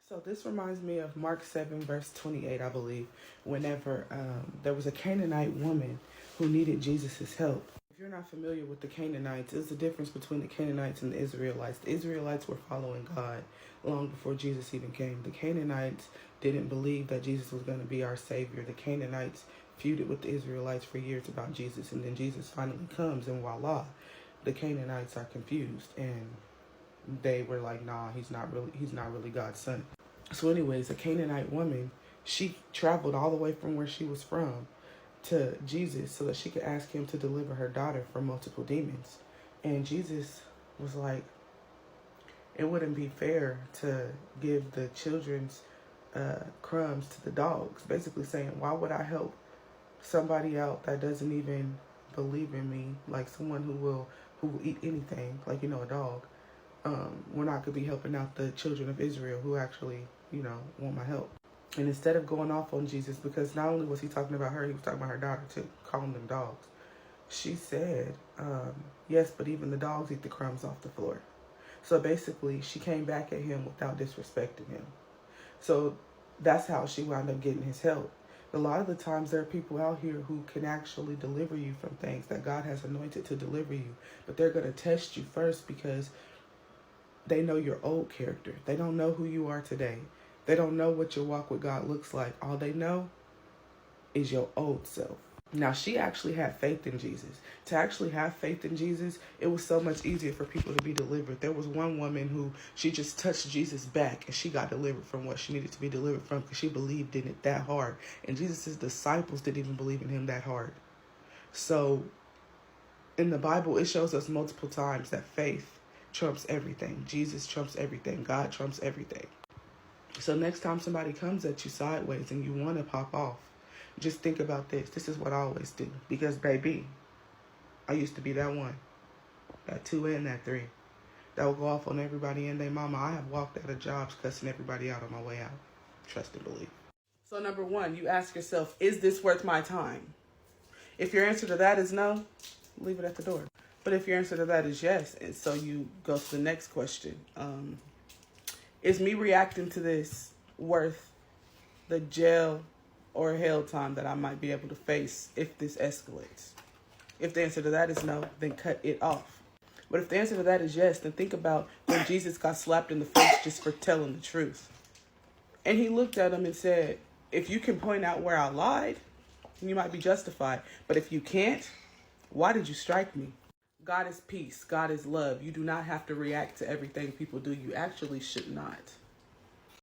So this reminds me of Mark 7, verse 28, I believe, whenever there was a Canaanite woman who needed Jesus' help. If you're not familiar with the Canaanites, there's a difference between the Canaanites and the Israelites. The Israelites were following God long before Jesus even came. The Canaanites didn't believe that Jesus was going to be our Savior. The Canaanites feuded with the Israelites for years about Jesus, and then Jesus finally comes, and voila, the Canaanites are confused, and they were like, nah, he's not really God's son. So anyways, a Canaanite woman, she traveled all the way from where she was from to Jesus so that she could ask him to deliver her daughter from multiple demons. And Jesus was like, it wouldn't be fair to give the children's crumbs to the dogs. Basically saying, why would I help somebody out that doesn't even believe in me, like someone who will eat anything, like, a dog. We're not going to be helping out the children of Israel who actually, want my help. And instead of going off on Jesus, because not only was he talking about her, he was talking about her daughter too, calling them dogs. She said, yes, but even the dogs eat the crumbs off the floor. So basically, she came back at him without disrespecting him. So that's how she wound up getting his help. A lot of the times there are people out here who can actually deliver you from things that God has anointed to deliver you. But they're going to test you first because they know your old character. They don't know who you are today. They don't know what your walk with God looks like. All they know is your old self. Now, she actually had faith in Jesus. To actually have faith in Jesus, it was so much easier for people to be delivered. There was one woman who she just touched Jesus' back and she got delivered from what she needed to be delivered from because she believed in it that hard. And Jesus' disciples didn't even believe in him that hard. So in the Bible, it shows us multiple times that faith trumps everything. Jesus trumps everything. God trumps everything. So next time somebody comes at you sideways and you want to pop off, just think about this. This is what I always do. Because, baby, I used to be that one, that 2 and that 3, that would go off on everybody and their mama. I have walked out of jobs cussing everybody out on my way out. Trust and believe. So number 1, you ask yourself, is this worth my time? If your answer to that is no, leave it at the door. But if your answer to that is yes, and so you go to the next question. Is me reacting to this worth the jail or hell time that I might be able to face if this escalates? If the answer to that is no, then cut it off. But if the answer to that is yes, then think about when Jesus got slapped in the face just for telling the truth. And he looked at him and said, if you can point out where I lied, then you might be justified. But if you can't, why did you strike me? God is peace. God is love. You do not have to react to everything people do. You actually should not.